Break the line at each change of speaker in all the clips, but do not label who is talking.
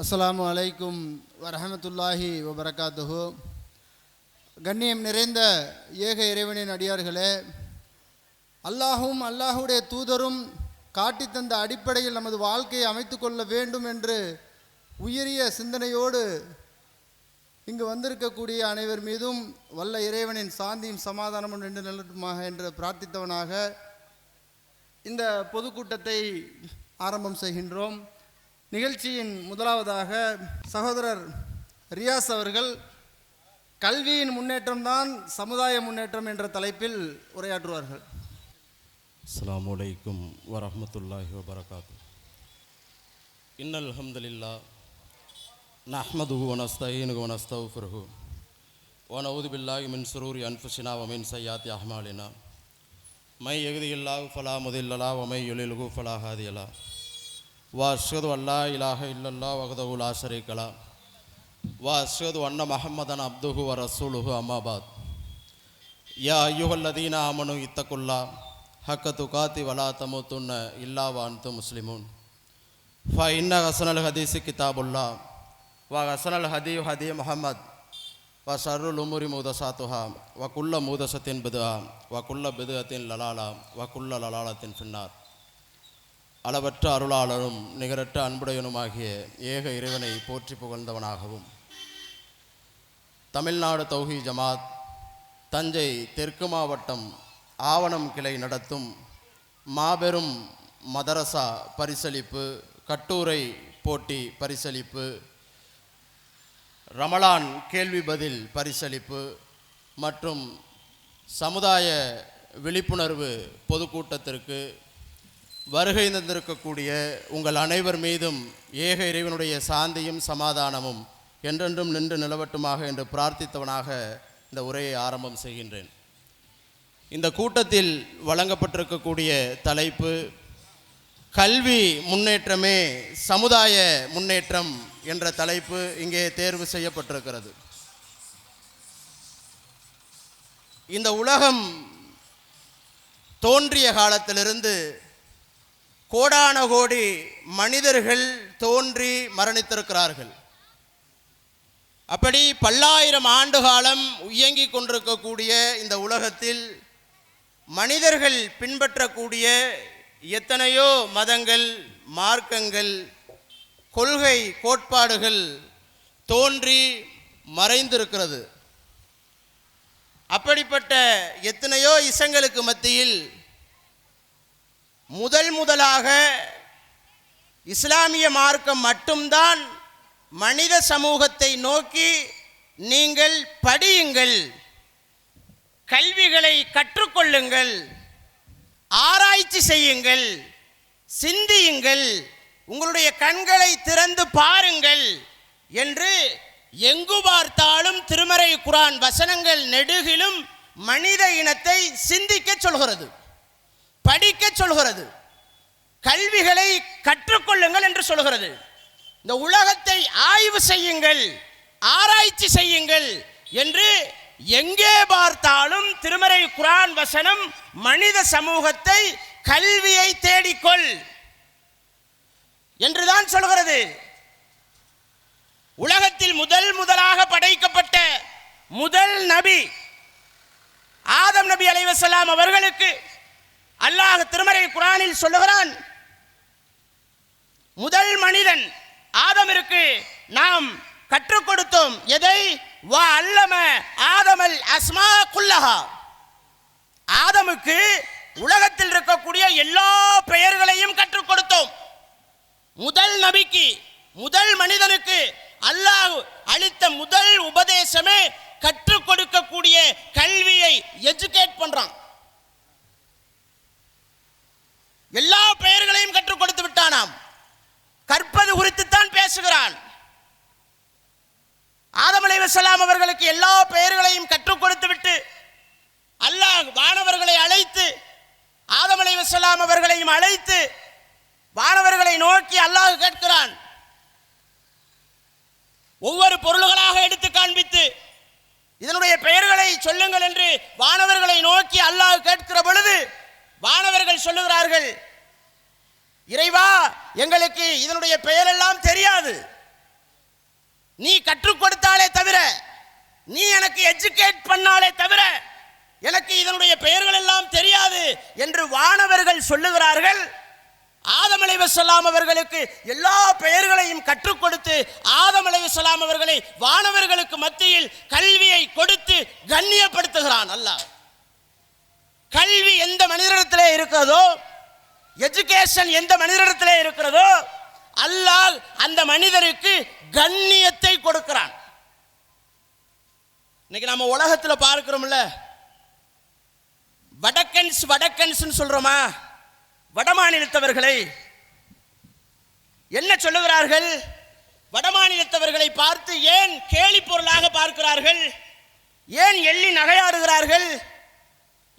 அஸ்ஸலாமு அலைக்கும் வரஹமத்துல்லாஹி வபரகாத்துஹு. கண்ணியம் நிறைந்த ஏக இறைவனின் அடியார்களே, அல்லாஹும் அல்லாஹுடைய தூதரும் காட்டித்தந்த அடிப்படையில் நமது வாழ்க்கையை அமைத்து கொள்ள வேண்டும் என்று உயரிய சிந்தனையோடு இங்கு வந்திருக்கக்கூடிய அனைவர் மீதும் வல்ல இறைவனின் சாந்தியும் சமாதானமும் நின்று நிலட்டுமாக என்று பிரார்த்தித்தவனாக இந்த பொதுக்கூட்டத்தை ஆரம்பம் செய்கின்றோம். நிகழ்ச்சியின் முதலாவதாக சகோதரர் ரியாஸ் அவர்கள் கல்வியின் முன்னேற்றம்தான் சமுதாய முன்னேற்றம் என்ற தலைப்பில் உரையாற்றுவார்கள்.
அஸ்ஸலாமு அலைக்கும் வரஹ்மத்துல்லாஹி வபரகாத்துஹு. இன்னல் ஹம்துலில்லாஹ் நஹ்மதுஹு வ நஸ்தஈனுஹு வ நஸ்தக்ஃபிருஹு வ நஊது பில்லாஹி மின் ஷுரூரி அன்ஃபுஸினா வ மின் ஸய்யிஆத்தி அஅமாலினா மை யஹ்திஹில்லாஹு ஃபலா முதில்ல லஹு வ மை யுலில்ஹு ஃபலா ஹாதிய லஹு வ அஷ்ஹது அல்லா இலாஹ இல்லல்லாஹு வஹ்தஹு லா ஷரீக லஹு வ அஷ்ஹது அன்ன முஹம்மதன் அப்துஹு வ ரசூலுஹு அம்மா பாத். யா அய்யுஹல்லதீன ஆமனு இத்தகுல்லாஹ் ஹக்க துகாத்தி வலா தமூத்துன்ன இல்லா வ அன்தும் முஸ்லிமூன். ஃப இன்ன ஹஸனல் ஹதீஸி கிதாபுல்லாஹ் வ ஹஸனல் ஹதீ ஹதீ முஹம்மத் வ ஷர்ருல் உமூரி முஹ்தஸாத்துஹா வ குல்ல முஹ்தஸத்தின் பித்ஆ வ குல்ல பித்அத்தின் லலாலா வ குல்ல லலாலத்தின் ஃபின்னார். அளவற்ற அருளாளரும் நிகரற்ற அன்புடையனுமாகிய ஏக இறைவனை போற்றி புகழ்ந்தவனாகவும், தமிழ்நாடு தௌஹீத் ஜமாத் தஞ்சை தெற்கு மாவட்டம் ஆவணம் கிளை நடத்தும் மாபெரும் மதரசா பரிசளிப்பு, கட்டுரை போட்டி பரிசளிப்பு, ரமலான் கேள்வி பதில் பரிசளிப்பு மற்றும் சமுதாய விழிப்புணர்வு பொதுக்கூட்டத்திற்கு வருகை தந்திருக்கக்கூடிய உங்கள் அனைவர் மீதும் ஏக இறைவனுடைய சாந்தியும் சமாதானமும் என்றென்றும் நின்று நிலவட்டுமாக என்று பிரார்த்தித்தவனாக இந்த உரையை ஆரம்பம் செய்கின்றேன். இந்த கூட்டத்தில் வழங்கப்பட்டிருக்கக்கூடிய தலைப்பு கல்வி முன்னேற்றமே சமுதாய முன்னேற்றம் என்ற தலைப்பு இங்கே தேர்வு செய்யப்பட்டிருக்கிறது. இந்த உலகம் தோன்றிய காலத்திலிருந்து கோடான கோடி மனிதர்கள் தோன்றி மரணித்திருக்கிறார்கள். அப்படி பல்லாயிரம் ஆண்டு காலம் இயங்கிக் கொண்டிருக்கக்கூடிய இந்த உலகத்தில் மனிதர்கள் பின்பற்றக்கூடிய எத்தனையோ மதங்கள், மார்க்கங்கள், கொள்கை, கோட்பாடுகள் தோன்றி மறைந்திருக்கிறது. அப்படிப்பட்ட எத்தனையோ இசங்களுக்கு மத்தியில் முதலாக இஸ்லாமிய மார்க்கம் மட்டும்தான் மனித சமூகத்தை நோக்கி நீங்கள் படியுங்கள், கல்விகளை கற்றுக்கொள்ளுங்கள், ஆராய்ச்சி செய்யுங்கள், சிந்தியுங்கள், உங்களுடைய கண்களை திறந்து பாருங்கள் என்று எங்கு பார்த்தாலும் திருமறை குர்ஆன் வசனங்கள் நெடுகிலும் மனித இனத்தை சிந்திக்க சொல்கிறது, படிக்க சொல்கிறது, கல்விகளை கற்றுக்கொள்ளுங்கள் என்று சொல்கிறது. இந்த உலகத்தை ஆய்வு செய்யுங்கள், ஆராய்ச்சி செய்யுங்கள் என்று எங்கே பார்த்தாலும் திருமறை குர்ஆன் வசனம் மனித சமூகத்தை கல்வியை தேடிக்கொள் என்றுதான் சொல்கிறது. உலகத்தில் முதலாக படைக்கப்பட்ட முதல் நபி ஆதம் நபி அலைஹிஸ்ஸலாம் அவர்களுக்கு அல்லாஹ் திருமறை குர்ஆனில் சொல்லுகிறான், முதல் மனிதன் ஆதமிற்கு நாம் கற்றுக் கொடுத்தோம். எதை? வ அல்லம ஆதமல் அஸ்மா குல்லஹா. ஆதமுக்கு உலகத்தில் இருக்கக்கூடிய எல்லா பெயர்களையும் கற்றுக் கொடுத்தோம். முதல் நபிக்கு, முதல் மனிதனுக்கு அல்லாஹ் அளித்த முதல் உபதேசமே கற்றுக் கொடுக்கக்கூடிய கல்வியை எஜுகேட் பண்றான். எல்லா பெயர்களையும் கற்றுக் கொடுத்து விட்டானாம். கற்பது குறித்துத்தான் பேசுகிறான். ஆதம் அலைஹிஸ்ஸலாம் அவர்களுக்கு எல்லா பெயர்களையும் கற்றுக் கொடுத்து விட்டு அல்லாஹ் வானவர்களை அழைத்து, ஆதம் அலைஹிஸ்ஸலாம் அவர்களையும் அழைத்து வானவர்களை நோக்கி அல்லாஹ் கேட்கிறான். ஒவ்வொரு பொருள்களாக எடுத்து காண்பித்து இதனுடைய பெயர்களை சொல்லுங்கள் என்று வானவர்களை நோக்கி அல்லாஹ் கேட்கிற பொழுது வானவர்கள் சொல்லுகிறார்கள், இறைவா எங்களுக்கு இதனுடைய பெயரெல்லாம் தெரியாது,
நீ கற்றுக் கொடுத்தாலே தவிர, நீ எனக்கு எஜுகேட் பண்ணாலே தவிர எனக்கு இதனுடைய பெயர்கள் எல்லாம் தெரியாது என்று வானவர்கள் சொல்லுகிறார்கள். ஆதம் அலைஹிஸ்ஸலாம் அவர்களுக்கு எல்லா பெயர்களையும் கற்றுக் கொடுத்து ஆதம் அலைஹிஸ்ஸலாம் அவர்களை வானவர்களுக்கு மத்தியில் கல்வியை கொடுத்து கண்ணியப்படுத்துகிறான் அல்லாஹ். கல்வி எந்த மனிதனிடத்திலே இருக்கிறதோ, எஜுகேஷன் எந்த மனிதனிடத்திலே இருக்கிறதோ, அல்லாஹ் அந்த மனிதருக்கு கண்ணியத்தை கொடுக்கிறான். இன்னைக்கு நம்ம உலகத்தில் பார்க்கிறோம்ல, வடக்கன்ஸ் சொல்றோமா, வடமாநிலத்தவர்களை என்ன சொல்லுகிறார்கள்? வடமாநிலத்தவர்களை பார்த்து ஏன் கேலி பொருளாக பார்க்கிறார்கள்? ஏன் எள்ளி நகையாடுகிறார்கள்?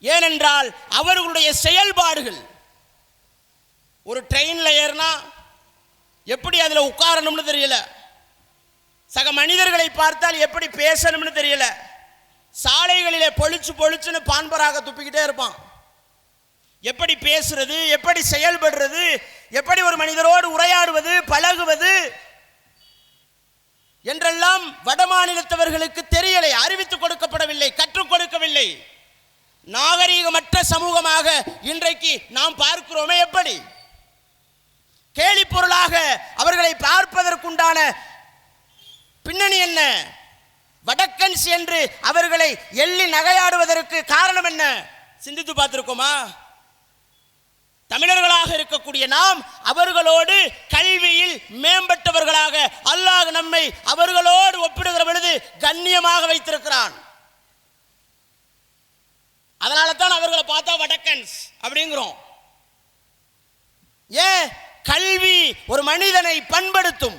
ஏனென்றால் அவர்களுடைய செயல்பாடுகள். ஒரு ட்ரெயின்ல ஏறினா எப்படி அதில் உட்காரணும்னு தெரியல, சக மனிதர்களை பார்த்தால் எப்படி பேசணும்னு தெரியல, சாலைகளிலே பொழிச்சுன்னு பான்பராக துப்பிக்கிட்டே இருப்பான். எப்படி பேசுறது, எப்படி செயல்படுறது, எப்படி ஒரு மனிதரோடு உரையாடுவது, பழகுவது என்றெல்லாம் வடமாநிலத்தவர்களுக்கு தெரியலை, அறிவித்துக் கொடுக்கப்படவில்லை, கற்றுக் கொடுக்கவில்லை. நாகரீகமற்ற சமூகமாக இன்றைக்கு நாம் பார்க்கிறோமே. எப்படி கேலி பொருளாக அவர்களை பார்ப்பதற்குண்டான பின்னணி என்ன? வடக்கன்ஸ் என்று அவர்களை எள்ளி நகையாடுவதற்கு காரணம் என்ன? சிந்தித்து பார்த்திருக்கோமா? தமிழர்களாக இருக்கக்கூடிய நாம் அவர்களோடு கல்வியில் மேம்பட்டவர்களாக அல்லாஹ் நம்மை அவர்களோடு ஒப்பிடுகிற பொழுது கண்ணியமாக வைத்திருக்கிறான். அதனால தான் அவர்களை பார்த்தா வடக்கன்ஸ் அப்படிங்கிறோம். ஏன்? கல்வி ஒரு மனிதனை பண்படுத்தும்,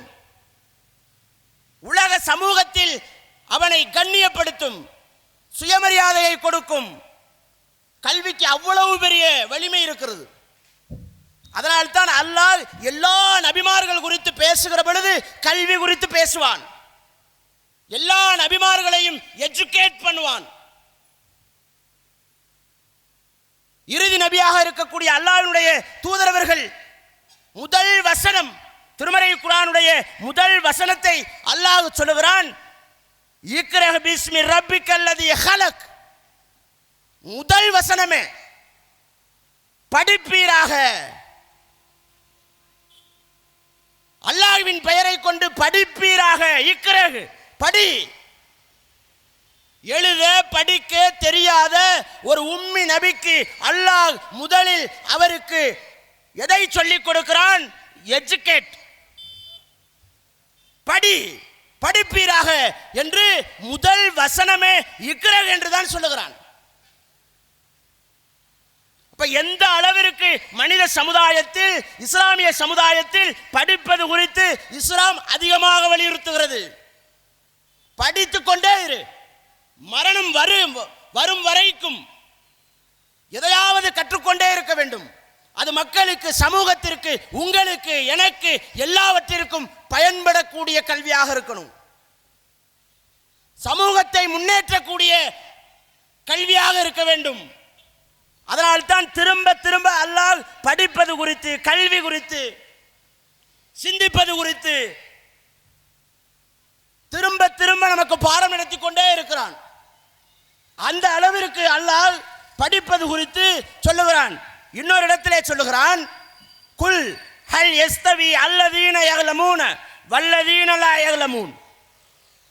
உலக சமூகத்தில் அவனை கண்ணியப்படுத்தும், சுயமரியாதையை கொடுக்கும். கல்விக்கு அவ்வளவு பெரிய வலிமை இருக்கிறது. அதனால்தான் அல்லாஹ் எல்லா நபிமார்கள் குறித்து பேசுகிற பொழுது கல்வி குறித்து பேசுவான். எல்லா நபிமார்களையும் எஜுகேட் பண்ணுவான். இறுதி நபியாக இருக்கக்கூடிய அல்லாஹ்வுடைய தூதரவர்கள் முதல் வசனம், திருமறை குர்ஆனுடைய முதல் வசனத்தை அல்லாஹ் சொல்லுகிறான், இக்ரா பிஸ்மி ரப்பிக்கல்லதி ஹலக். முதல் வசனமே படிப்பீராக, அல்லாஹ்வின் பெயரை கொண்டு படிப்பீராக. இக்ரா படி. எழுத படிக்க தெரியாத ஒரு உம்மி நபிக்கு அல்லாஹ் முதலில் அவருக்கு எதை சொல்லிக் கொடுக்கிறான்? எஜுகேட், படி, படிப்பீராக என்று முதல் வசனமே இக்ரா என்றுதான் சொல்லுகிறான். அப்ப எந்த அளவிற்கு மனித சமுதாயத்தில், இஸ்லாமிய சமுதாயத்தில் படிப்பது குறித்து இஸ்லாம் அதிகமாக வலியுறுத்துகிறது. படித்துக் கொண்டே இரு, மரணம் வரும் வரைக்கும் எதையாவது கற்றுக்கொண்டே இருக்க வேண்டும். அது மக்களுக்கு, சமூகத்திற்கு, உங்களுக்கு, எனக்கு, எல்லாவற்றிற்கும் பயன்படக்கூடிய கல்வியாக இருக்கணும். சமூகத்தை முன்னேற்றக்கூடிய கல்வியாக இருக்க வேண்டும். அதனால்தான் திரும்ப திரும்ப அல்லாஹ் படிப்பது குறித்து, கல்வி குறித்து, சிந்திப்பது குறித்து திரும்ப திரும்ப நமக்கு பாடம் நடத்தி கொண்டே இருக்கிறான். அந்த அளவிற்கு அல்லாஹ் படிப்பது குறித்து சொல்லுகிறான். இன்னொரு இடத்திலே சொல்லுகிறான், குல் ஹல் யஸ்தவி அல்லதீன யஅலமூன வல்லதீன லா யஅலமூன்.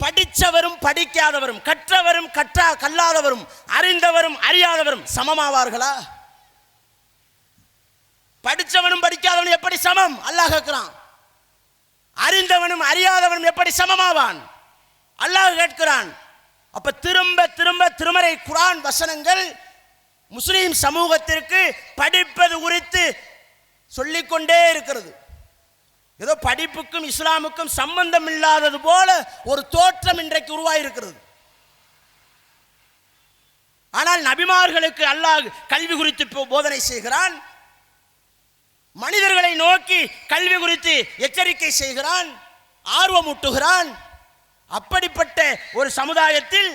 படித்தவரும் படிக்காதவரும், கற்றவரும் கல்லாதவரும், அறிந்தவரும் அறியாதவரும் சமமாவார்களா? படித்தவனும் படிக்காதவனும் எப்படி சமம்? அல்லாஹ் கேட்கிறான். அறிந்தவனும் அறியாதவனும் எப்படி சமமாவான்? அல்லாஹ் கேட்கிறான். அப்ப திரும்ப திரும்ப திருமறை குர்ஆன் வசனங்கள் முஸ்லிம் சமூகத்திற்கு படிப்பது குறித்து சொல்லிக்கொண்டே இருக்கிறது. ஏதோ படிப்புக்கும் இஸ்லாமுக்கும் சம்பந்தம் இல்லாதது போல ஒரு தோற்றம் இன்றைக்கு உருவாயிருக்கிறது. ஆனால் நபிமார்களுக்கு அல்லாஹ் கல்வி குறித்து போதனை செய்கிறான். மனிதர்களை நோக்கி கல்வி குறித்து எச்சரிக்கை செய்கிறான், ஆர்வமூட்டுகிறான். அப்படிப்பட்ட ஒரு சமுதாயத்தில்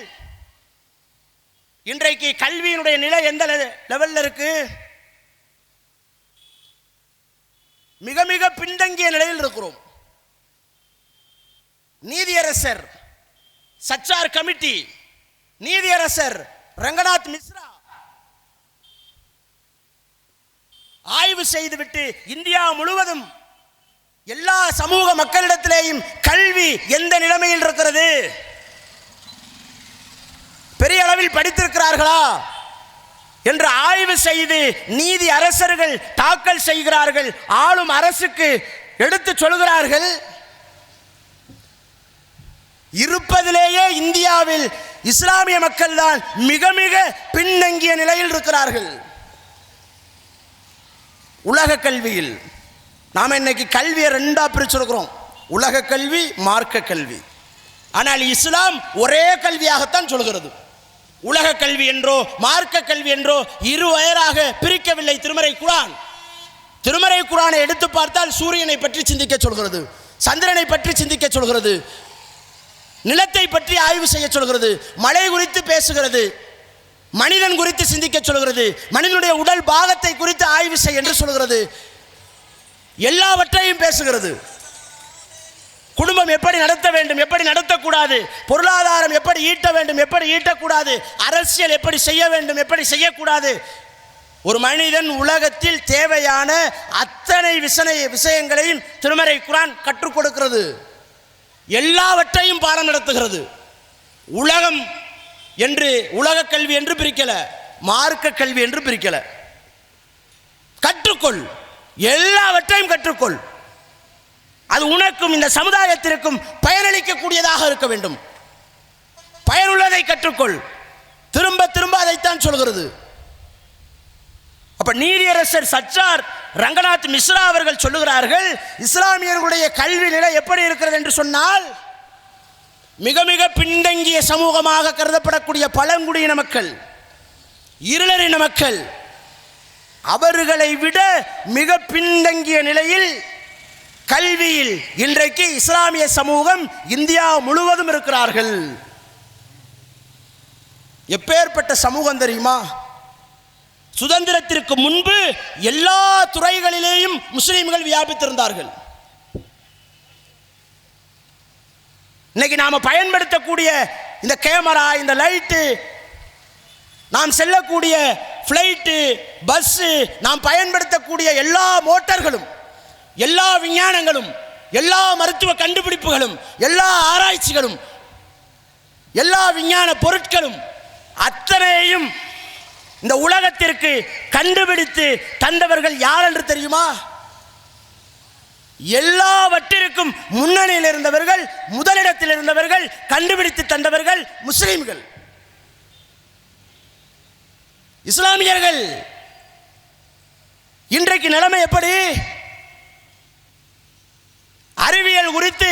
இன்றைக்கு கல்வியினுடைய நிலை எந்த லெவலில் இருக்கு? மிக மிக பின்தங்கிய நிலையில் இருக்கிறோம். நீதியரசர் சச்சார் கமிட்டி, நீதியரசர் ரங்கநாத் மிஸ்ரா ஆய்வு செய்துவிட்டு இந்தியா முழுவதும் எல்லா சமூக மக்களிடத்திலேயும் கல்வி எந்த நிலைமையில் இருக்கிறது, பெரிய அளவில் படித்திருக்கிறார்களா என்று ஆய்வு செய்து நீதி அரசர்கள் தாக்கல் செய்கிறார்கள். ஆளும் அரசுக்கு எடுத்து சொல்கிறார்கள், இருப்பதிலேயே இந்தியாவில் இஸ்லாமிய மக்கள் தான் மிக மிக பின்தங்கிய நிலையில் இருக்கிறார்கள். உலக கல்வியில் நாம் இன்னைக்கு கல்வியை ரெண்டா பிரிச்சிருக்கிறோம், உலக கல்வி, மார்க்க கல்வி. ஆனால் இஸ்லாம் ஒரே கல்வியாகத்தான் சொல்கிறது. உலக கல்வி என்றோ மார்க்க கல்வி என்றோ இரு வயராக பிரிக்கவில்லை திருமறை குர்ஆன். திருமறை குர்ஆனை எடுத்து பார்த்தால் சூரியனை பற்றி சிந்திக்க சொல்கிறது, சந்திரனை பற்றி சிந்திக்க சொல்கிறது, நிலத்தை பற்றி ஆய்வு செய்ய சொல்கிறது, மழை குறித்து பேசுகிறது, மனிதன் குறித்து சிந்திக்க சொல்கிறது, மனிதனுடைய உடல் பாகத்தை குறித்து ஆய்வு செய்ய என்று சொல்கிறது, எல்லாவற்றையும் பேசுகிறது. குடும்பம் எப்படி நடத்த வேண்டும், எப்படி நடத்தக்கூடாது, பொருளாதாரம் எப்படி ஈட்ட வேண்டும், எப்படி ஈட்டக்கூடாது, அரசியல் எப்படி செய்ய வேண்டும், எப்படி செய்யக்கூடாது. ஒரு மனிதன் உலகத்தில் தேவையான அத்தனை விஷயங்களையும் திருமறை குர்ஆன் கற்றுக் கொடுக்கிறது. எல்லாவற்றையும் பாடம் நடத்துகிறது. உலகம் என்று உலக கல்வி என்று பிரிக்கல, மார்க்க கல்வி என்று பிரிக்கல. கற்றுக்கொள், எல்லாவற்றையும் கற்றுக்கொள். அது உனக்கும் இந்த சமுதாயத்திற்கும் பயனளிக்கக்கூடியதாக இருக்க வேண்டும். பயனுள்ளதை கற்றுக்கொள். திரும்ப திரும்ப அதைத்தான் சொல்கிறது. அப்ப நீதியரசர் சச்சார் ரங்கநாத் மிஸ்ரா அவர்கள் சொல்லுகிறார்கள், இஸ்லாமியர்களுடைய கல்வி நிலை எப்படி இருக்கிறது என்று சொன்னால், மிக மிக பின்தங்கிய சமூகமாக கருதப்படக்கூடிய பழங்குடியின மக்கள், இருளரின மக்கள், அவர்களை விட மிக பின்தங்கிய நிலையில் கல்வியில் இன்றைக்கு இஸ்லாமிய சமூகம் இந்தியா முழுவதும் இருக்கிறார்கள். எப்பேற்பட்ட சமூகம் தெரியுமா? சுதந்திரத்திற்கு முன்பு எல்லா துறைகளிலேயும் முஸ்லிம்கள் வியாபித்திருந்தார்கள். இன்னைக்கு நாம பயன்படுத்தக்கூடிய இந்த கேமரா, இந்த லைட்டு, நாம் செல்லக்கூடிய ஃப்ளைட்டு, பஸ்ஸு, நாம் பயன்படுத்தக்கூடிய எல்லா மோட்டார்களும், எல்லா விஞ்ஞானங்களும், எல்லா மருத்துவ கண்டுபிடிப்புகளும், எல்லா ஆராய்ச்சிகளும், எல்லா விஞ்ஞான பொருட்களும் அத்தனையும் இந்த உலகத்திற்கு கண்டுபிடித்து தந்தவர்கள் யார் என்று தெரியுமா? எல்லாவற்றிற்கும் முன்னணியில் இருந்தவர்கள், முதலிடத்தில் இருந்தவர்கள், கண்டுபிடித்து தந்தவர்கள் முஸ்லிம்கள், இஸ்லாமியர்கள். இன்றைக்கு நிலைமை எப்படி? அறிவியல் குறித்து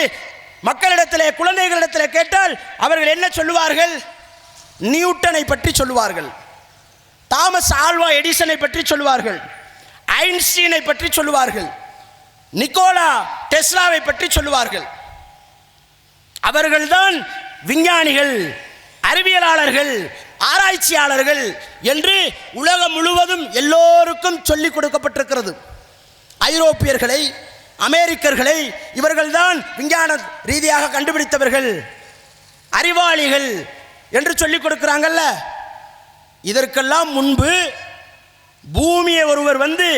மக்களிடத்திலே, குழந்தைகளிடத்திலே கேட்டால் அவர்கள் என்ன சொல்லுவார்கள்? நியூட்டனை பற்றி சொல்லுவார்கள், தாமஸ் ஆல்வா எடிசனை பற்றி சொல்லுவார்கள், ஐன்ஸ்டீனை பற்றி சொல்லுவார்கள், நிக்கோலா டெஸ்லாவை பற்றி சொல்லுவார்கள். அவர்கள்தான் விஞ்ஞானிகள், அறிவியலாளர்கள், ஆராய்ச்சியாளர்கள் என்று உலகம் முழுவதும் எல்லோருக்கும் சொல்லிக் கொடுக்கப்பட்டிருக்கிறது. ஐரோப்பியர்களை, அமெரிக்கர்களை இவர்கள்தான் விஞ்ஞான ரீதியாக கண்டுபிடித்தவர்கள், அறிவாளிகள் என்று சொல்லிக் கொடுக்கிறாங்கல்ல. இதற்கெல்லாம் முன்பு பூமியை ஒருவர் வந்து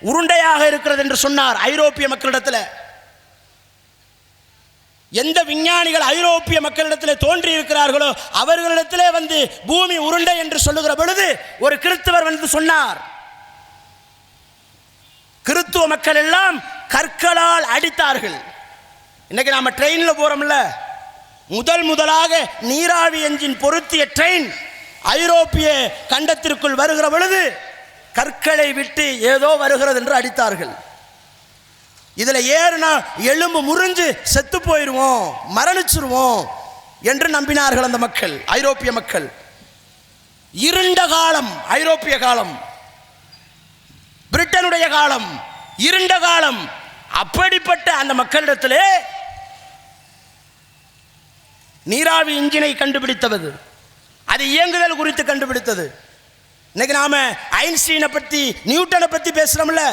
உருண்டையாக இருக்கிறது என்று சொன்னார் ஐரோப்பிய மக்களிடத்தில். எந்த விஞ்ஞானிகள் ஐரோப்பிய மக்களிடத்தில் தோன்றி இருக்கிறார்களோ அவர்களிடத்திலே வந்து பூமி உருண்டை என்று சொல்லுகிற பொழுது ஒரு கிறிஸ்தவர் வந்து சொன்னார், கிறிஸ்துவ மக்கள் எல்லாம் கற்களால் அடித்தார்கள். இன்னைக்கு நாம ட்ரெயின்ல போறோம்ல, முதலாக நீராவி என்ஜின் பொருத்திய ட்ரெயின் ஐரோப்பிய கண்டத்திற்குள் வருகிற பொழுது கற்களை விட்டு ஏதோ வருகிறது என்று அடித்தார்கள். இதுல ஏறுனா எலும்பு முறிஞ்சு செத்து போயிடுவோம், மரணிச்சிருவோம் என்று நம்பினார்கள் அந்த மக்கள், ஐரோப்பிய மக்கள். இருண்ட காலம், ஐரோப்பிய காலம், பிரிட்டனுடைய காலம், இருண்ட காலம். அப்படிப்பட்ட அந்த மக்களிடத்திலே நீராவி இன்ஜினை கண்டுபிடித்தது, அது இயங்குதல் குறித்து கண்டுபிடித்தது. இன்னைக்கு நாம ஐன்ஸ்டீனை பத்தி, நியூட்டனை பத்தி பேசுறோம்ல,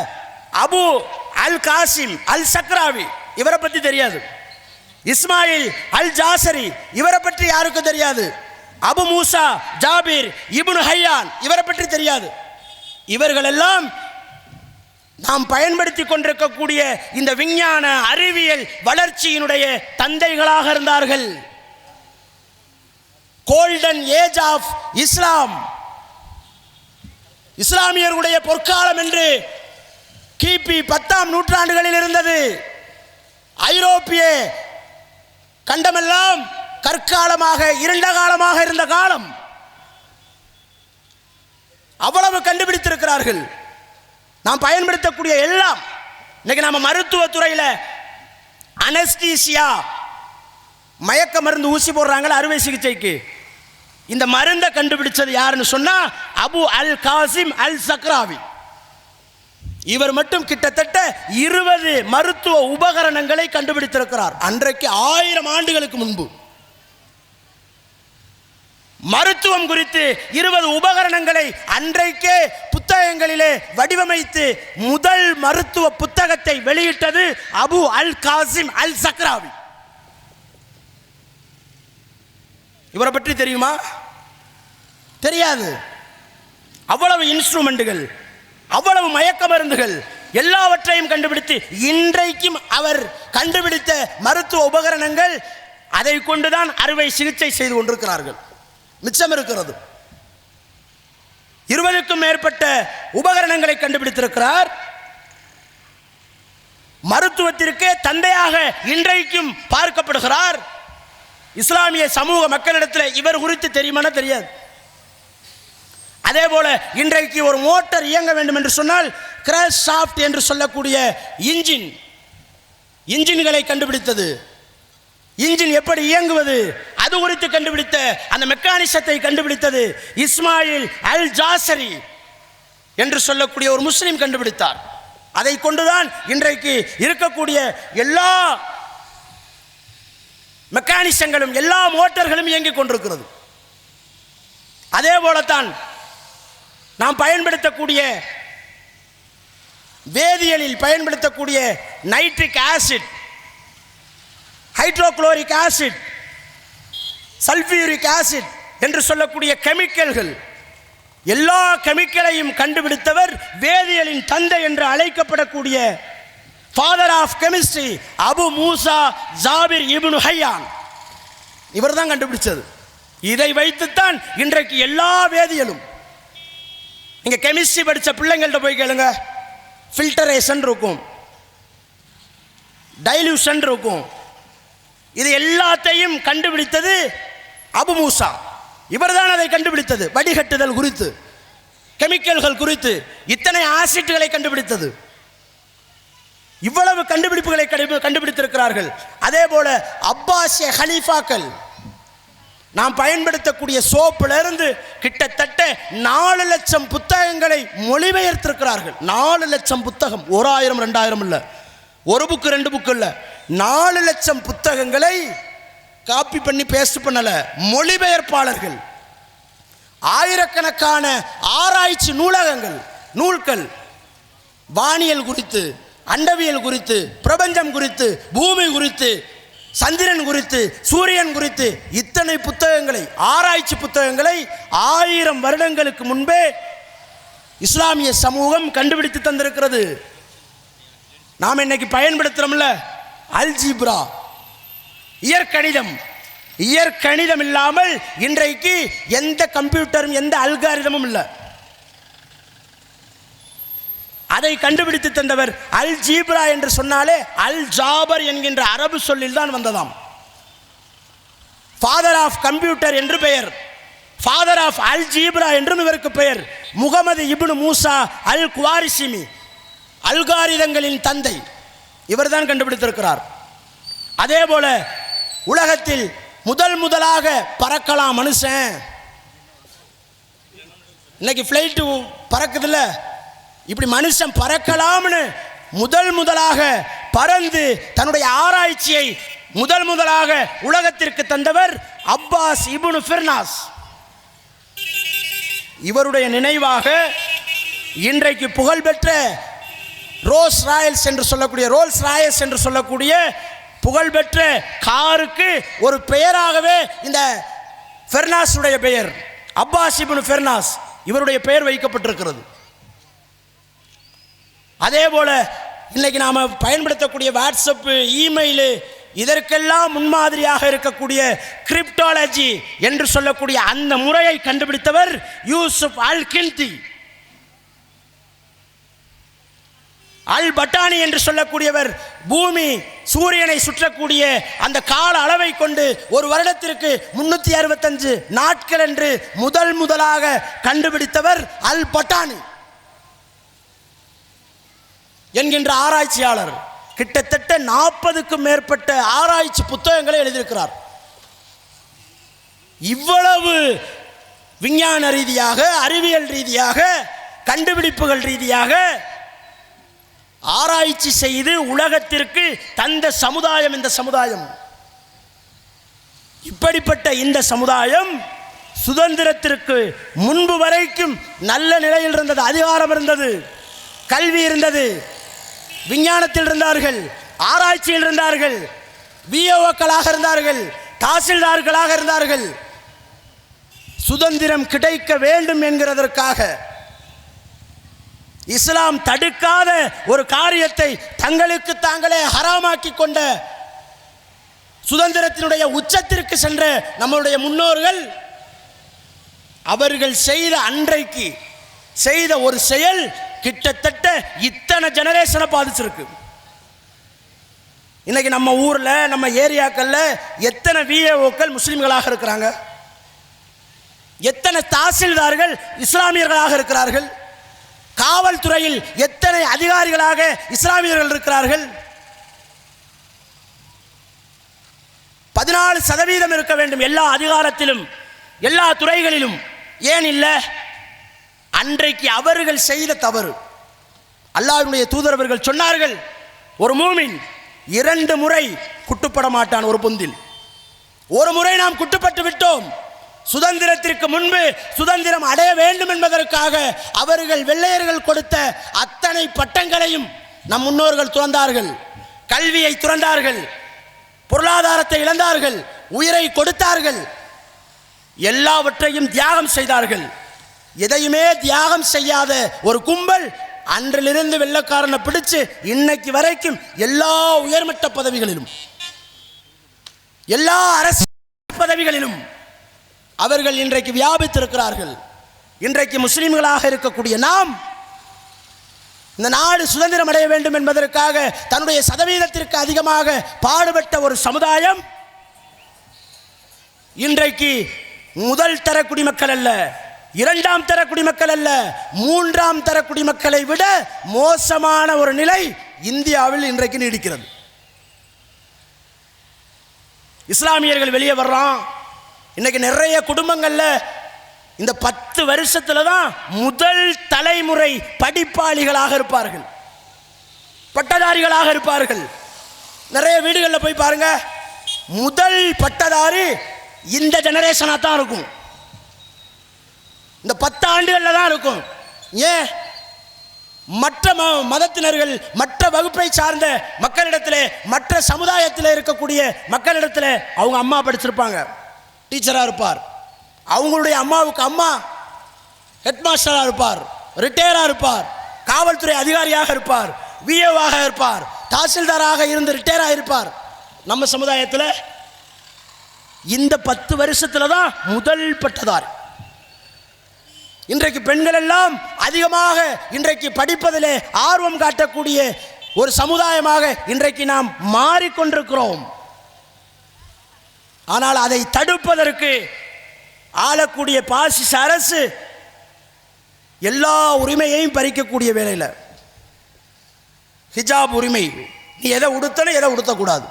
அபு அல் காசிம் அல் சக்ராவி இவரை பத்தி தெரியாது. இஸ்மாயில் அல் ஜாசரி, இவரை பற்றி யாருக்கு தெரியாது? அபு மூசா ஜாபிர் இப்னு ஹையான், இவரை பற்றி தெரியாது. இவர்கள் எல்லாம் நாம் பயன்படுத்தி கொண்டிருக்கக்கூடிய இந்த விஞ்ஞான அறிவியல் வளர்ச்சியினுடைய தந்தைகளாக இருந்தார்கள். கோல்டன் ஏஜ் ஆஃப் இஸ்லாம், இஸ்லாமியர்களுடைய பொற்காலம் என்று கிபி 10ஆம் நூற்றாண்டுகளில் இருந்தது. ஐரோப்பிய கண்டமெல்லாம் கற்காலமாக, இருண்ட காலமாக இருந்த காலம். அவ்வளவு கண்டுபிடித்திருக்கிறார்கள். நாம் பயன்படுத்தக்கூடிய எல்லாம் இன்னைக்கு நம்ம மருத்துவத்துறையில் அனஸ்தீசியா, மயக்க மருந்து ஊசி போடுறாங்களா அறுவை சிகிச்சைக்கு, இந்த மருந்தை கண்டுபிடிச்சது யாருன்னு சொன்னா அபு அல் காசிம் அல் சக்ராவி. இவர் மட்டும் கிட்டத்தட்ட 20 மருத்துவ உபகரணங்களை கண்டுபிடித்திருக்கிறார். அன்றைக்கு 1000 ஆண்டுகளுக்கு முன்பு மருத்துவம் குறித்து 20 உபகரணங்களை அன்றைக்கே புத்தகங்களிலே வடிவமைத்து முதல் மருத்துவ புத்தகத்தை வெளியிட்டது அபு அல் காசிம் அல் சக்ராவி. இவரை பற்றி தெரியுமா? தெரியாது. அவ்வளவு இன்ஸ்ட்ருமெண்ட்டுகள், அவ்வளவு மயக்க மருந்துகள் எல்லாவற்றையும் கண்டுபிடித்து இன்றைக்கும் அவர் கண்டுபிடித்த மருத்துவ உபகரணங்கள் அதை கொண்டுதான் அறுவை சிகிச்சை செய்து கொண்டிருக்கிறார்கள். மிச்சம் இருக்கிறது. 20க்கும் மேற்பட்ட உபகரணங்களை கண்டுபிடித்திருக்கிறார். மருத்துவத்திற்கு தந்தையாக இன்றைக்கும் பார்க்கப்படுகிறார். இஸ்லாமிய சமூக மக்களிடத்தில் இவர் குறித்து தெரியுமா? தெரியாது. அதே போல இன்றைக்கு ஒரு மோட்டார் இயங்க வேண்டும் என்று சொன்னால் கிராஷ் ஷாஃப்ட் என்று சொல்லக்கூடிய இன்ஜின்களை கண்டுபிடித்தது, இன்ஜின் எப்படி இயங்குவது அது குறித்து கண்டுபிடித்த அந்த மெக்கானிசத்தை கண்டுபிடித்தது இஸ்மாயில் அல் ஜாசரி என்று சொல்லக்கூடிய ஒரு முஸ்லிம் கண்டுபிடித்தார். அதை கொண்டுதான் இன்றைக்கு இருக்கக்கூடிய எல்லா மெக்கானிசங்களும், எல்லா மோட்டார்களும் இயங்கிக் கொண்டிருக்கிறது. அதே போலத்தான் நாம் பயன்படுத்தக்கூடிய வேதியியலில் பயன்படுத்தக்கூடிய nitric acid, hydrochloric acid, sulphuric acid என்று சொல்லக்கூடிய கெமிக்கல்கள், எல்லா கெமிக்கலையும் கண்டுபிடித்தவர் வேதியியலின் தந்தை என்று அழைக்கப்படக்கூடிய ஃபாதர் ஆஃப் கெமிஸ்ட்ரி அபு மூசா ஜாபிர் இப்னு ஹையான். இவர் தான் கண்டுபிடிச்சது. இதை வைத்துத்தான் இன்றைக்கு எல்லா வேதியியலும். நீங்க கெமிஸ்ட்ரி படித்த பிள்ளைங்கள்ட்ட போய் கேளுங்க, ஃபில்டரேஷன் இருக்கும், டைல்யூஷன் இருக்கும். இது எல்லாத்தையும் கண்டுபிடித்தது அபு மூசா. இவர் தான் அதை கண்டுபிடித்தது. வடிகட்டுதல் குறித்து, கெமிக்கல்கள் குறித்து, இத்தனை ஆசிட்களை கண்டுபிடித்தது. இவ்வளவு கண்டுபிடிப்புகளை கண்டுபிடித்திருக்கிறார்கள். அதே போல அப்பாசிய ஹலீஃபாக்கள், நாம் பயன்படுத்தக்கூடிய சோப்பிலிருந்து கிட்டத்தட்ட 4 லட்சம் புத்தகங்களை மொழிபெயர்த்திருக்கிறார்கள். 4 லட்சம் புத்தகம், 1000 2000 இல்லை, ஒரு புக்கு 2 புக்கு இல்லை, 4 லட்சம் புத்தகங்களை காப்பி பண்ணி பேஸ்ட் பண்ணல, மொழிபெயர்ப்பாளர்கள். ஆயிரக்கணக்கான ஆராய்ச்சி நூல்கள் வானியல் குறித்து, அண்டவியல் குறித்து, பிரபஞ்சம் குறித்து, பூமி குறித்து, சந்திரன் குறித்து, சூரியன் குறித்து, இத்தனை புத்தகங்களை, ஆராய்ச்சி புத்தகங்களை 1000 வருடங்களுக்கு முன்பே இஸ்லாமிய சமூகம் கண்டுபிடித்து தந்திருக்கிறது. நாம் இன்னைக்கு பயன்படுத்துறோம்ல அல்ஜிப்ரா, இயற்கணிதம் இல்லாமல் இன்றைக்கு எந்த கம்ப்யூட்டரும் எந்த அல்காரிதமும் இல்லை. அதை கண்டுபிடித்து தந்தவர் அல் ஜீப்ரா என்று சொன்னாலே அல் ஜாபர் என்கின்ற அரபு சொல்லில் தான் வந்ததாம். ஃபாதர் ஆஃப் கம்ப்யூட்டர் என்று பெயர், ஃபாதர் ஆஃப் அல் ஜீப்ரா என்றும் இவருக்கு பெயர். முகமது இப்னு மூசா அல் குவாரிசிமி, அல்காரிதங்களின் தந்தை, இவர் தான் கண்டுபிடித்திருக்கிறார். அதே போல உலகத்தில் முதலாக பறக்கலாம் மனுஷன். இன்னைக்கு ஃப்ளைட்டு பறக்குதுல்ல, இப்படி மனுஷன் பறக்கலாம்னு முதலாக பறந்து தன்னுடைய ஆராய்ச்சியை முதலாக உலகத்திற்கு தந்தவர் அப்பாஸ் இப்னு ஃபிர்னாஸ். இவருடைய நினைவாக இன்றைக்கு புகழ்பெற்ற ரோல்ஸ் ராயல்ஸ் என்று சொல்லக்கூடிய புகழ்பெற்ற காருக்கு ஒரு பெயராகவே இந்த ஃபெர்னாஸுடைய பெயர், அப்பாஸ் இப்னு ஃபெர்னாஸ், இவருடைய பெயர் வைக்கப்பட்டிருக்கிறது. அதே போல இன்னைக்கு நாம பயன்படுத்தக்கூடிய வாட்ஸ்அப், இமெயில், இதற்கெல்லாம் முன்மாதிரியாக இருக்கக்கூடிய கிரிப்டாலஜி என்று சொல்லக்கூடிய அந்த முறையை கண்டுபிடித்தவர் யூசுப் அல் கின்தி. அல் பட்டானி என்று சொல்லக்கூடியவர் பூமி சூரியனை சுற்றக்கூடிய அந்த கால அளவை கொண்டு ஒரு வருடத்திற்கு 365 நாட்கள் என்று முதலாக கண்டுபிடித்தவர் அல் பட்டானி என்கின்ற ஆராய்ச்சியாளர். கிட்டத்தட்ட 40க்கும் மேற்பட்ட ஆராய்ச்சி புத்தகங்களை எழுதியிருக்கிறார். இவ்வளவு விஞ்ஞான ரீதியாக, அறிவியல் ரீதியாக, கண்டுபிடிப்புகள் ரீதியாக ஆராய்ச்சி செய்து உலகத்திற்கு தந்த சமுதாயம் இந்த சமுதாயம். இப்படிப்பட்ட இந்த சமுதாயம் சுதந்திரத்திற்கு முன்பு வரைக்கும் நல்ல நிலையில் இருந்தது. அதிகாரம் இருந்தது, கல்வி இருந்தது, விஞ்ஞானத்தில் இருந்தார்கள், ஆராய்ச்சியில் இருந்தார்கள், விஓக்களாக இருந்தார்கள், தாசில்தார்களாக இருந்தார்கள். சுதந்திரம் கிடைக்க வேண்டும் என்கிறதற்காக இஸ்லாம் தடுக்காத ஒரு காரியத்தை தங்களுக்கு தாங்களே ஹராமாக்கி கொண்ட சுதந்திரத்தினுடைய உச்சத்திற்கு சென்ற நம்முடைய முன்னோர்கள் அவர்கள் செய்த அன்றைக்கு செய்த ஒரு செயல் கிட்டத்தட்ட இத்தனை ஜெனரேஷனை பாதிச்சிருக்கு. இன்னைக்கு நம்ம ஊர்ல, நம்ம ஏரியாக்கள்ல எத்தனை விஏஓக்கள் முஸ்லிம்களாக இருக்கிறாங்க, எத்தனை தாசில்தார்கள் இஸ்லாமியர்களாக இருக்கிறார்கள், காவல்துறையில் எத்தனை அதிகாரிகளாக இஸ்லாமியர்கள் இருக்கிறார்கள். 14% இருக்க வேண்டும் எல்லா அதிகாரத்திலும், எல்லா துறைகளிலும். ஏன் இல்லை? அன்றைக்கு அவர்கள் செய்த தவறு. அல்லாஹ்வுடைய தூதரவர்கள் சொன்னார்கள், ஒரு மூமின் 2 முறை குட்டுப்பட மாட்டான் ஒரு பொந்தில். ஒரு முறை நாம் குட்டுப்பட்டு விட்டோம். சுதந்திரத்திற்கு முன்பு சுதந்திரம் அடைய வேண்டும் என்பதற்காக அவர்கள் வெள்ளையர்கள் கொடுத்த அத்தனை பட்டங்களையும் நம் முன்னோர்கள் துறந்தார்கள். கல்வியை துறந்தார்கள், பொருளாதாரத்தை இழந்தார்கள், உயிரை கொடுத்தார்கள், எல்லாவற்றையும் தியாகம் செய்தார்கள். எதையுமே தியாகம் செய்யாத ஒரு கும்பல் அன்றிலிருந்து வெள்ளைக்காரனை பிடிச்சு இன்னைக்கு வரைக்கும் எல்லா உயர்மட்ட பதவிகளிலும், எல்லா அரசு பதவிகளிலும் அவர்கள் இன்றைக்கு வியாபித்திருக்கிறார்கள். இன்றைக்கு முஸ்லிம்களாக இருக்கக்கூடிய நாம் இந்த நாடு சுதந்திரம் அடைய வேண்டும் என்பதற்காக தன்னுடைய சதவீதத்திற்கு அதிகமாக பாடுபட்ட ஒரு சமுதாயம் இன்றைக்கு முதல் தர குடிமக்கள் அல்ல, 2ஆம் தர குடிமக்கள் அல்ல, 3ஆம் தர குடிமக்களை விட மோசமான ஒரு நிலை இந்தியாவில் இன்றைக்கு நீடிக்கிறது. இஸ்லாமியர்கள் வெளியே வர்றான். இன்னைக்கு நிறைய குடும்பங்கள்ல இந்த 10 வருஷத்துல தான் முதல் தலைமுறை படிப்பாளிகளாக இருப்பார்கள், பட்டதாரிகளாக இருப்பார்கள். நிறைய வீடுகளில் போய் பாருங்க, முதல் பட்டதாரி இந்த ஜெனரேஷனாக தான் இருக்கும், இந்த 10 ஆண்டுகளில் தான் இருக்கும். ஏன்? மற்ற மதத்தினர்கள், மற்ற வகுப்பை சார்ந்த மக்களிடத்தில், மற்ற சமுதாயத்தில் இருக்கக்கூடிய மக்களிடத்தில் அவங்க அம்மா படிச்சிருப்பாங்க, டீச்சராக இருப்பார். அவங்களுடைய அம்மாவுக்கு அம்மா ஹெட்மாஸ்டராக இருப்பார், ரிட்டையராக இருப்பார், காவல்துறை அதிகாரியாக இருப்பார், விஏவாக இருப்பார், தாசில்தாராக இருந்து ரிட்டையராக இருப்பார். நம்ம சமுதாயத்தில் இந்த 10 வருஷத்தில் தான் முதல் பட்டதாரி. இன்றைக்கு பெண்கள் எல்லாம் அதிகமாக இன்றைக்கு படிப்பதிலே ஆர்வம் காட்டக்கூடிய ஒரு சமுதாயமாக இன்றைக்கு நாம் மாறிக்கொண்டிருக்கிறோம். ஆனால் அதை தடுப்பதற்கு ஆளக்கூடிய பாசிச அரசு எல்லா உரிமையையும் பறிக்கக்கூடிய வேலையில், ஹிஜாப் உரிமை, நீ எதை உடுத்தணும் எதை உடுத்தக்கூடாது,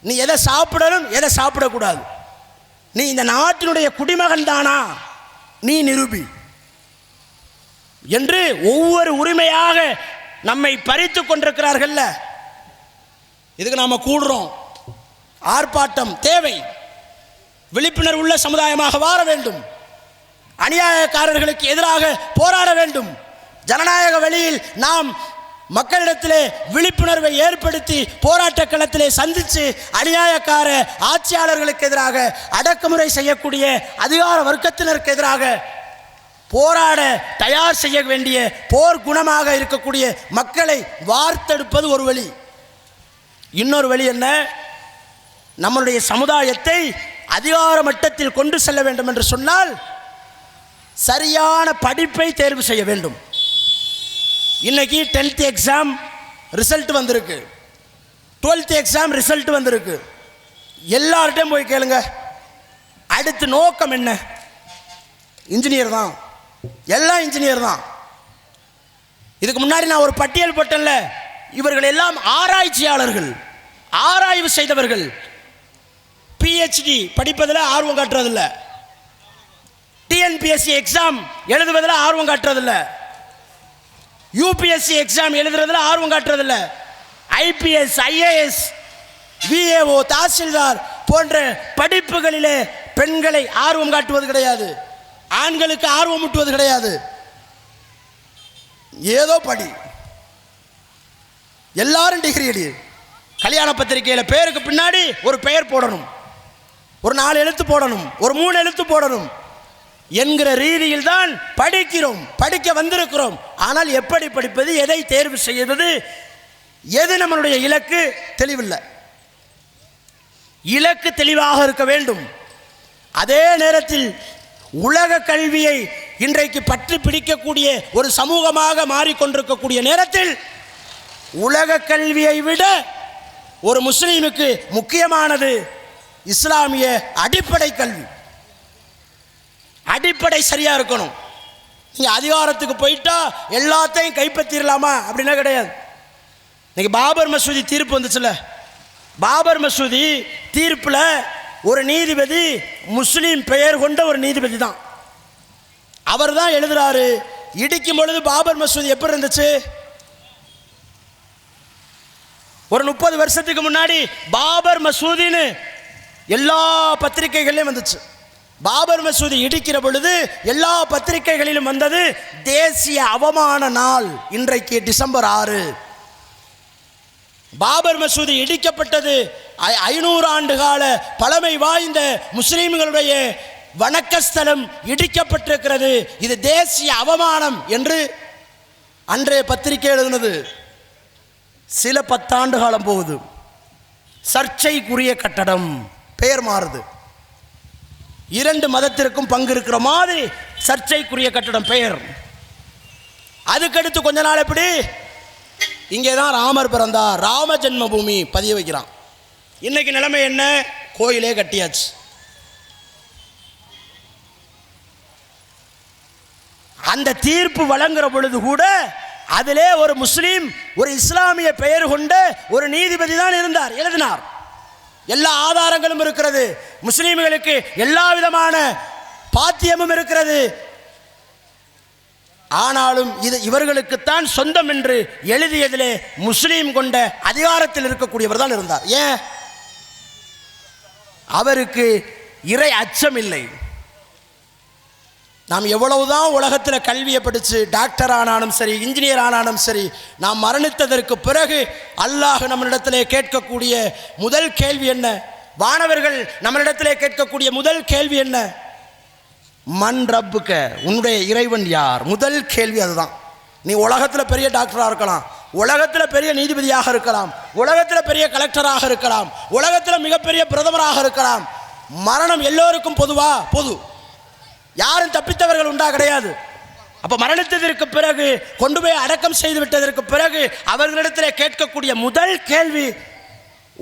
நீ எதை சாப்பிடணும் எதை சாப்பிடக்கூடாது, நீ இந்த நாட்டினுடைய குடிமகன் தானா நீ நிரூபி என்று ஒவ்வொரு உரிமையாக நம்மை பறித்து கொண்டிருக்கிறார்கள். இதுக்கு நாம கூடுறோம். ஆர்ப்பாட்டம் தேவை, விழிப்புணர்வு உள்ள சமுதாயமாக வாழ வேண்டும், அநியாயக்காரர்களுக்கு எதிராக போராட வேண்டும், ஜனநாயக வழியில் நாம் மக்களிடத்திலே விழிப்புணர்வை ஏற்படுத்தி போராட்ட களத்திலே சந்தித்து அநியாயக்கார ஆட்சியாளர்களுக்கு எதிராக, அடக்குமுறை செய்யக்கூடிய அதிகார வர்க்கத்தினருக்கு எதிராக போராட தயார் செய்ய வேண்டிய போர் குணமாக இருக்கக்கூடிய மக்களை வார்த்தெடுப்பது ஒரு வழி. இன்னொரு வழி என்ன? நம்முடைய சமுதாயத்தை அதிகார மட்டத்தில் கொண்டு செல்ல வேண்டும் என்று சொன்னால் சரியான படிப்பை தேர்வு செய்ய வேண்டும். இன்னைக்கு 10th எக்ஸாம் ரிசல்ட் வந்திருக்கு, 12th எக்ஸாம் ரிசல்ட் வந்திருக்கு. எல்லார்ட்டையும் போய் கேளுங்க, அடுத்த நோக்கம் என்ன? இன்ஜினியர் தான், எல்லாம் இன்ஜினியர் தான். இதுக்கு முன்னாடி நான் ஒரு பட்டியல் போட்டேன்ல, இவர்கள் எல்லாம் ஆராய்ச்சியாளர்கள், ஆராய்வு செய்தவர்கள். PhD படிப்பதில் ஆர்வம் காட்டுறதில்லை, TNPSC எக்ஸாம் எழுதுவதில் ஆர்வம் காட்டுறதில்லை, UPSC எக்ஸாம் எழுதுறதில் ஆர்வம் காட்டுறதில்லை, IPS, IAS, VAO, தாசில்தார் போன்ற படிப்புகளிலே பெண்களை ஆர்வம் காட்டுவது கிடையாது, ஆண்களுக்கு ஆர்வம் ஊட்டுவது கிடையாது. ஏதோ படி, எல்லாரும் டிகிரி அடி. கல்யாண பத்திரிகையில் பேருக்கு பின்னாடி ஒரு பெயர் போடணும், ஒரு 4 எழுத்து போடணும், ஒரு 3 எழுத்து போடணும் என்கிற ரீதியில் தான் படிக்கிறோம், படிக்க வந்திருக்கிறோம். ஆனால் எப்படி படிப்பது, எதை தேர்வு செய்வது, எது நம்மளுடைய இலக்கு தெளிவில்லை. இலக்கு தெளிவாக இருக்க வேண்டும். அதே நேரத்தில் உலக கல்வியை இன்றைக்கு பற்றி பிடிக்கக்கூடிய ஒரு சமூகமாக மாறிக்கொண்டிருக்கக்கூடிய நேரத்தில் உலக கல்வியை விட ஒரு முஸ்லீமுக்கு முக்கியமானது இஸ்லாமிய அடிப்படை கல்வி. அடிப்படை சரியா இருக்கணும். நீங்க அதிகாரத்துக்கு போயிட்டா எல்லாத்தையும் கைப்பற்றிடலாமா அப்படின்னா கிடையாது. இன்னைக்கு பாபர் மசூதி தீர்ப்பு வந்துச்சுல, பாபர் மசூதி தீர்ப்புல ஒரு நீதிபதி முஸ்லீம் பெயர் கொண்ட ஒரு நீதிபதி தான். அவர் தான் எழுதுறாரு, இடிக்கும் பொழுது பாபர் மசூதி எப்படி இருந்துச்சு? ஒரு 30 வருஷத்துக்கு முன்னாடி பாபர் மசூதின்னு எல்லா பத்திரிகைகளிலும் வந்துச்சு. பாபர் மசூதி இடிக்கிற பொழுது எல்லா பத்திரிகைகளிலும் வந்தது தேசிய அவமான நாள். இன்றைக்கு டிசம்பர் 6. பாபர் மசூதி இடிக்கப்பட்டது 500 ஆண்டு கால பழமை வாய்ந்த முஸ்லீம்களுடைய வணக்கஸ்தலம் இடிக்கப்பட்டிருக்கிறது, இது தேசிய அவமானம் என்று அன்றைய பத்திரிகை எழுதினது. சில 10 ஆண்டு காலம் போகுது, சர்ச்சைக்குரிய கட்டடம், பெயர் மாறுது. 2 மதத்திற்கும் பங்கு இருக்கிற மாதிரி சர்ச்சைக்குரிய கட்டடம் பெயர். அதுக்கடுத்து கொஞ்ச நாள் எப்படி, இங்கே தான் ராமர் பிறந்தார், ராம ஜென்ம பூமி பதிய வைக்கிறான். இன்னைக்கு நிலைமை என்ன? கோயிலே கட்டியாச்சு. அந்த தீர்ப்பு வழங்குற பொழுது கூட அதிலே ஒரு முஸ்லீம், ஒரு இஸ்லாமிய பெயர் கொண்ட ஒரு நீதிபதி தான் இருந்தார், எழுதினார். எல்லா ஆதாரங்களும் இருக்கிறது, முஸ்லீம்களுக்கு எல்லா விதமான பாத்தியமும் இருக்கிறது. ஆனாலும் இது இவர்களுக்குத்தான் சொந்தம் என்று எழுதியதிலே முஸ்லீம் கொண்ட அதிகாரத்தில் இருக்கக்கூடியவர் தான் இருந்தார். ஏன்? அவருக்கு இறை அச்சம் இல்லை. நாம் எவ்வளவுதான் உலகத்தில் கல்வியை படித்து டாக்டர் ஆனாலும் சரி, இன்ஜினியர் ஆனாலும் சரி, நாம் மரணித்ததற்கு பிறகு அல்லாஹ் நம்மளிடத்திலே கேட்கக்கூடிய முதல் கேள்வி என்ன? வானவர்கள் நம்மளிடத்திலே கேட்கக்கூடிய முதல் கேள்வி என்ன? மன் ரப்புக்க, உன்னுடைய இறைவன் யார்? முதல் கேள்வி அதுதான். நீ உலகத்தில் பெரிய டாக்டராக இருக்கலாம், உலகத்தில் பெரிய நீதிபதியாக இருக்கலாம், உலகத்தில் பெரிய கலெக்டராக இருக்கலாம், உலகத்தில் மிகப்பெரிய பிரதமராக இருக்கலாம். மரணம் எல்லோருக்கும் பொதுவா? பொது. யாரும் தப்பித்தவர்கள் உண்டா? கிடையாது. அப்ப மரணித்ததற்கு பிறகு, கொண்டு போய் அடக்கம் செய்து விட்டதற்கு பிறகு அவர்களிடத்தில் கேட்கக்கூடிய முதல் கேள்வி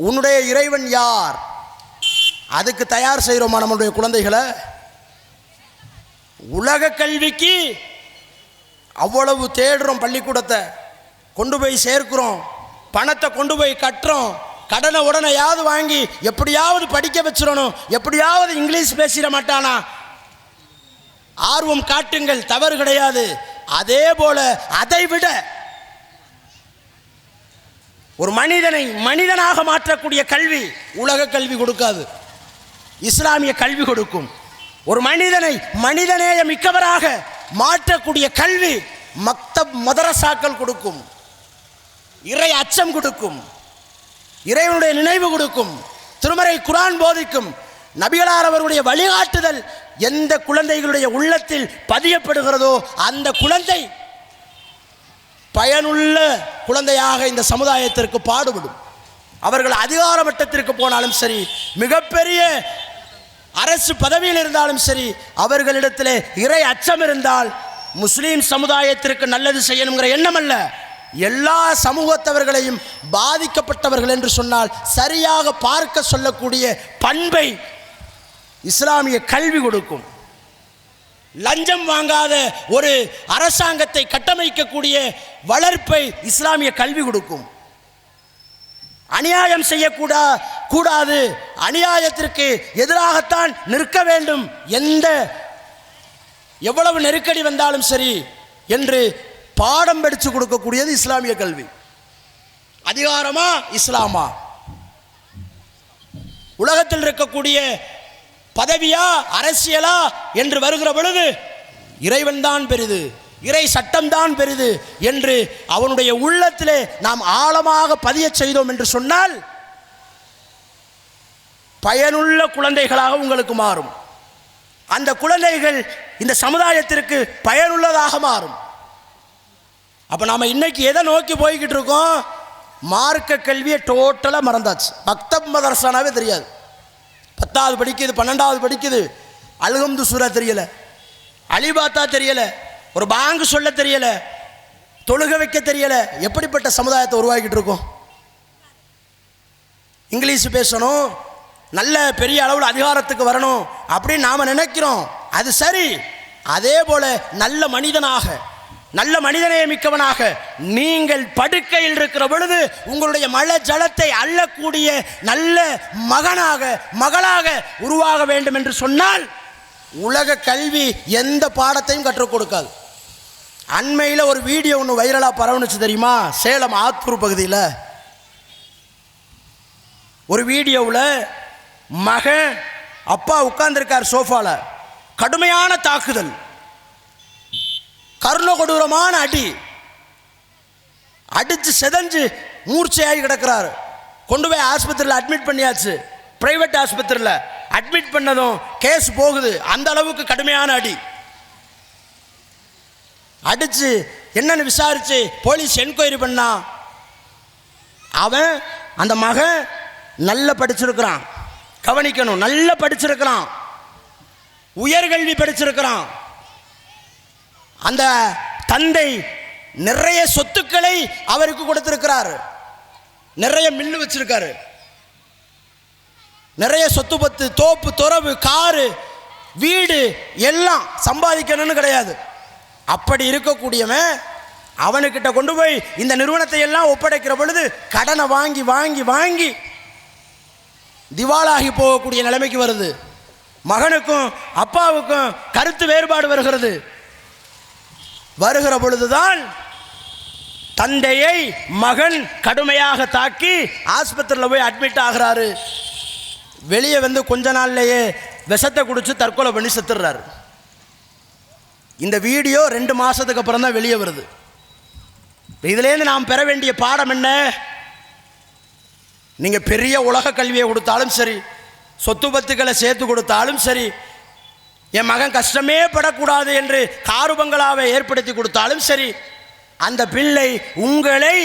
உன்னுடைய இறைவன் யார்? அதுக்கு தயார் செய்கிறோமா நம்மளுடைய குழந்தைகளை? உலக கல்விக்கு அவ்வளவு தேடுறோம், பள்ளிக்கூடத்தை கொண்டு போய் சேர்க்கிறோம், பணத்தை கொண்டு போய் கட்டுறோம், கடனை உடனேயாவது வாங்கி எப்படியாவது படிக்க வச்சிடணும், எப்படியாவது இங்கிலீஷ் பேசிட மாட்டானா, ஆர்வம் காட்டுங்கள், தவறு கிடையாது. அதே போல அதை விட ஒரு மனிதனை மனிதனாக மாற்றக்கூடிய கல்வி உலக கல்வி கொடுக்காது, இஸ்லாமிய கல்வி கொடுக்கும். ஒரு மனிதனை மனிதநேய மிக்கவராக மாற்றக்கூடிய கல்வி மக்தப் மதரசாக்கள் கொடுக்கும். இறை அச்சம் கொடுக்கும், இறைவனுடைய நினைவு கொடுக்கும், திருமறை குர்ஆன் போதிக்கும், நபிகளார் அவர்களுடைய வழிகாட்டுதல் எந்த குழந்தைகளுடைய உள்ளத்தில் பதியப்படுகிறதோ அந்த குழந்தை பயனுள்ள குழந்தையாக இந்த சமுதாயத்திற்கு பாடுபடும். அவர்கள் அதிகார மட்டத்திற்கு போனாலும் சரி, மிகப்பெரிய அரசு பதவியில் இருந்தாலும் சரி, அவர்களிடத்திலே இறை அச்சம் இருந்தால் முஸ்லீம் சமுதாயத்திற்கு நல்லது செய்யணுங்கிற எண்ணம் அல்ல, எல்லா சமூகத்தவர்களையும் பாதிக்கப்பட்டவர்கள் என்று சொன்னால் சரியாக பார்க்க சொல்லக்கூடிய பண்பை இஸ்லாமிய கல்வி கொடுக்கும். லஞ்சம் வாங்காத ஒரு அரசாங்கத்தை கட்டமைக்கக்கூடிய வளர்ப்பை இஸ்லாமிய கல்வி கொடுக்கும். அநியாயம் செய்யக்கூடாது, அநியாயத்திற்கு எதிராகத்தான் நிற்க வேண்டும், எவ்வளவு நெருக்கடி வந்தாலும் சரி என்று பாடம் படித்து கொடுக்கக்கூடியது இஸ்லாமிய கல்வி. அதிகாரமா இஸ்லாமா? உலகத்தில் இருக்கக்கூடிய பதவியா அரசியலா என்று வருகிற பொழுது இறைவன் தான் பெரிது, இறை சட்டம் தான் பெரிது என்று அவனுடைய உள்ளத்திலே நாம் ஆழமாக பதிய செய்தோம் என்று சொன்னால் பயனுள்ள குழந்தைகளாக உங்களுக்கு மாறும். அந்த குழந்தைகள் இந்த சமுதாயத்திற்கு பயனுள்ளதாக மாறும். அப்ப நாம இன்னைக்கு எதை நோக்கி போய்கிட்டு இருக்கோம்? மார்க்க கல்வியை டோட்டலா மறந்தாச்சு. மக்தப் மதரசானாவே தெரியாது. 10வது படிக்குது, 12வது படிக்குது, அல்ஹம்து சூரா தெரியல, அலிபாத்தா தெரியல, ஒரு பாங்கு சொல்ல தெரியல, தொழுக வைக்க தெரியல. எப்படிப்பட்ட சமுதாயத்தை உருவாக்கிட்டு இருக்கோம்? இங்கிலீஷ் பேசணும், நல்ல பெரிய அளவில் அதிகாரத்துக்கு வரணும் அப்படின்னு நாம் நினைக்கிறோம். அது சரி. அதே போல நல்ல மனிதனாக, நல்ல மனிதனைய மிக்கவனாக நீங்கள் படுக்கையில் இருக்கிற பொழுது உங்களுடைய மல ஜலத்தை அள்ளக்கூடிய நல்ல மகனாக மகளாக உருவாக வேண்டும் என்று சொன்னால் உலக கல்வி எந்த பாடத்தையும் கற்றுக் கொடுக்காது. அண்மையில் ஒரு வீடியோ ஒன்று வைரலாக பரவுனுச்சு தெரியுமா? சேலம் ஆத்தூர் பகுதியில் ஒரு வீடியோவில் மகன் அப்பா உட்கார்ந்துருக்கார் சோஃபால, கடுமையான தாக்குதல், கருண கொடூரமான அடி, அடிச்சு செதஞ்சு மூர்ச்சையாகி கிடக்கிறார். கொண்டு போய் ஆஸ்பத்திரியில் அட்மிட் பண்ணியாச்சு. பிரைவேட் ஆஸ்பத்திரியில் அட்மிட் பண்ணதும் கேஸ் போகுது. அந்த அளவுக்கு கடுமையான அடி. அடிச்சு என்னன்னு விசாரிச்சு போலீஸ் என்கொயரி பண்ணா, அவன் அந்த மகன் நல்ல படிச்சிருக்கிறான், கவனிக்கணும், நல்ல படிச்சிருக்கிறான், உயர்கல்வி படிச்சிருக்கிறான். அந்த தந்தை நிறைய சொத்துக்களை அவருக்கு கொடுத்திருக்கிறார், நிறைய மில்லு வச்சிருக்காரு, நிறைய சொத்து பத்து, தோப்பு துறவு, காரு, வீடு எல்லாம் சம்பாதிக்கணும்னு கிடையாது. அப்படி இருக்கக்கூடியவன் அவனுக்கிட்ட கொண்டு போய் இந்த நிறுவனத்தை எல்லாம் ஒப்படைக்கிற பொழுது கடனை வாங்கி வாங்கி வாங்கி திவாலாகி போகக்கூடிய நிலைமைக்கு வருது. மகனுக்கும் அப்பாவுக்கும் கருத்து வேறுபாடு வருகிறது. வருகிற பொழுதுதான் தந்தையை மகன் கடுமையாக தாக்கி ஆஸ்பத்திரியில் போய் அட்மிட் ஆகிறாரு. வெளியே வந்து கொஞ்ச நாள்லயே விஷத்தை குடிச்சு தற்கொலை பண்ணி செத்துடுறாரு. இந்த வீடியோ 2 மாசத்துக்கு அப்புறம் தான் வெளியே வருது. இதுலேருந்து நாம் பெற வேண்டிய பாடம் என்ன? நீங்கள் பெரிய உலக கல்வியை கொடுத்தாலும் சரி, சொத்து பத்துக்களை சேர்த்து கொடுத்தாலும் சரி, என் மகன் கஷ்டமே படக்கூடாது என்று காரு பங்களாவை ஏற்படுத்தி கொடுத்தாலும் சரி, அந்த பிள்ளை உங்களை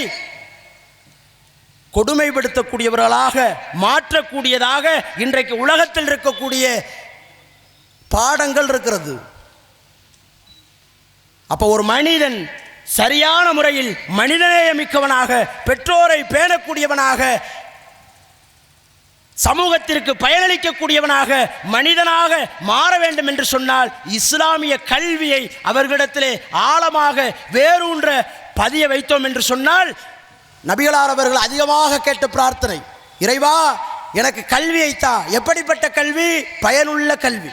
கொடுமைப்படுத்தக்கூடியவர்களாக மாற்றக்கூடியதாக இன்றைக்கு உலகத்தில் இருக்கக்கூடிய பாடங்கள் இருக்கிறது. அப்போ ஒரு மனிதன் சரியான முறையில் மனிதநேயமிக்கவனாக, பெற்றோரை பேணக்கூடியவனாக, சமூகத்திற்கு பயனளிக்கக்கூடியவனாக, மனிதனாக மாற வேண்டும் என்று சொன்னால் இஸ்லாமிய கல்வியை அவர்களிடத்திலே ஆழமாக வேரூன்ற பதிய வைத்தோம் என்று சொன்னால், நபிகளார் அவர்கள் அதிகமாக கேட்ட பிரார்த்தனை, இறைவா எனக்கு கல்வியைத்தா. எப்படிப்பட்ட கல்வி? பயனுள்ள கல்வி,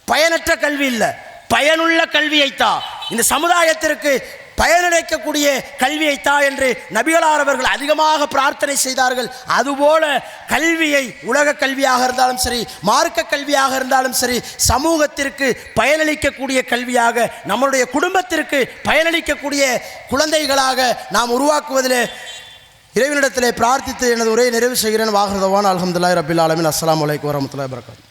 பயனற்ற கல்வி இல்லை, பயனுள்ள கல்வியைத்தா. இந்த சமுதாயத்திற்கு பயனளிக்கக்கூடிய கல்வியைத்தா என்று நபிகளார் அவர்கள் அதிகமாக பிரார்த்தனை செய்தார்கள். அதுபோல கல்வியை உலக கல்வியாக இருந்தாலும் சரி, மார்க்க கல்வியாக இருந்தாலும் சரி, சமூகத்திற்கு பயனளிக்கக்கூடிய கல்வியாக, நம்முடைய குடும்பத்திற்கு பயனளிக்கக்கூடிய குழந்தைகளாக நாம் உருவாக்குவதில்
இறைவனிடத்திலே பிரார்த்தித்து எனது உரையை நிறைவு செய்கிறேன். வாஹிர் தவானா அல்ஹம்துலில்லாஹி ரப்பில் ஆலமீன். அஸ்ஸலாமு அலைக்கும் வரஹ்மத்துல்லாஹி வபரகாத்துஹு.